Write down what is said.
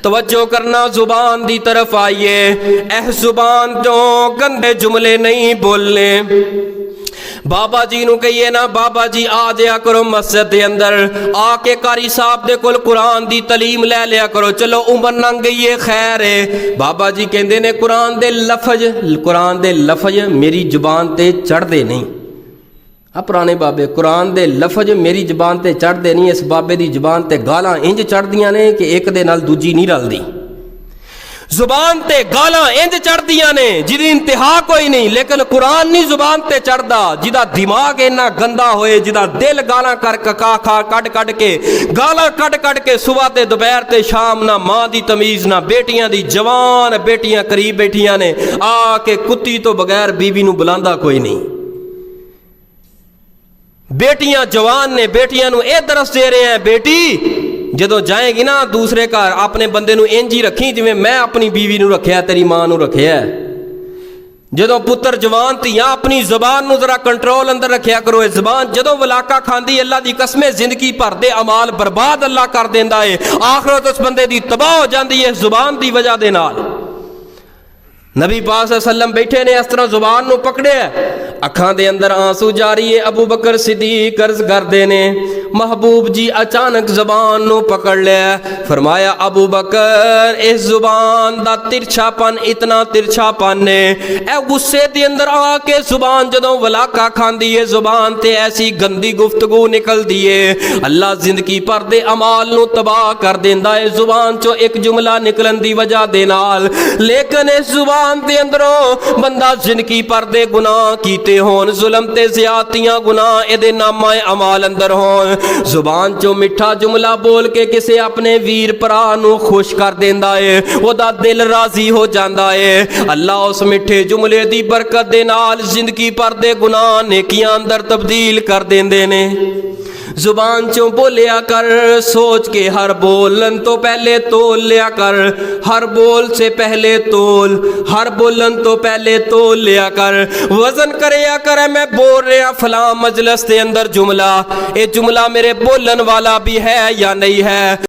तवज्जो करना जुबान दी तरफ आइए। एह जुबान जो गंदे जुमले नहीं बोलने। बाबा जी नू कहिए ना, बाबा जी आ जाया करो मस्जिद के अंदर, आके कारी साहब दे कोल कुरान दी तलीम लै लिया करो। चलो उम्र लंघ गई है, खैर है। बाबा जी कहते ने कुरान दे लफज मेरी जुबान ते चढ़ते नहीं। आ पुराने बाबे, कुरान दे लफज मेरी जुबान ते चढ़ते नहीं। इस बाबे दी जुबान ते गालां इंज चढ़दियां ने कि एक दे नाल दूजी नहीं रलदी। जुबान ते गालां इंज चढ़दियां ने जिदी इंतहा कोई नहीं, लेकिन कुरान नहीं जुबान ते चढ़दा। जिदा दिमाग इन्ना गंदा होए, जिदा दिल गालां कर खा कट के गालां कट के सुबह ते दोपहर ते शाम, ना मां दी तमीज ना बेटियां दी। जवान बेटियां करीब बैठियां ने, आके कुत्ती तो बगैर बीवी नू बुलांदा कोई नहीं। बेटियां जवान ने, बेटियां नू ये दरस दे रहे हैं, बेटी जदों जाएगी ना दूसरे घर, अपने बंदे नू इंज ही रखी जिवें मैं अपनी बीवी नू रखिया, तेरी मां नू रखिया। जदों पुत्र जवान धियां अपनी जुबान नू जरा कंट्रोल अंदर रखिया करो। इस जुबान जदों वलाका खांदी, अल्लाह दी कसमें जिंदगी भर दे अमाल बर्बाद अल्लाह कर देंदा है। आखिरत उस बंदे दी तबाह हो जाती है जुबान दी वजह दे नाल। नबी पाक सल्लल्लाहु अलैहि वसल्लम बैठे ने, इस तरह जुबान नू पकड़े, अखां दे अंदर आंसू जारी है। अबू बकर सिद्दीक अर्ज करदे ने, महबूब जी अचानक जुबान नू पकड़ लिया। फरमाया अबू बकर, इस जुबान दा तिरछापन इतना तिरछापन ने, ए गुस्से दे अंदर आके जुबान जदों वलाका खांदी है, जुबान ते ऐसी गंदी गुफ्तगू निकलदी है, अल्लाह जिंदगी भर दे अमाल नू तबाह कर देंदा है जुबान चो एक जुमला निकलन दी वजह दे नाल। लेकिन इस जुबान दे अंदरों बंदा जिंदगी भर दे गुनाह कीते होन, जुल्म ते ज़्यादतियां गुनाह इहदे नामा अमाल अंदर होन, जुबान चो मिठा जुमला बोल के किसी अपने वीर भरा नू खुश कर देंदा है, ओदा दिल राजी हो जांदा है। अल्लाह उस मिठे जुमले दी बरकत दे नाल जिंदगी भर दे गुनाह नेकियां अंदर तब्दील कर देंदे ने। जुबान चो बोलिया कर, सोच के हर बोलन तो पहले तोल लिया कर, हर बोल से पहले तोल, हर बोलन तो पहले तोल लिया कर, वजन करया कर। मैं बोल रहा फलां मजलिस के अंदर जुमला, ये जुमला मेरे बोलन वाला भी है या नहीं है।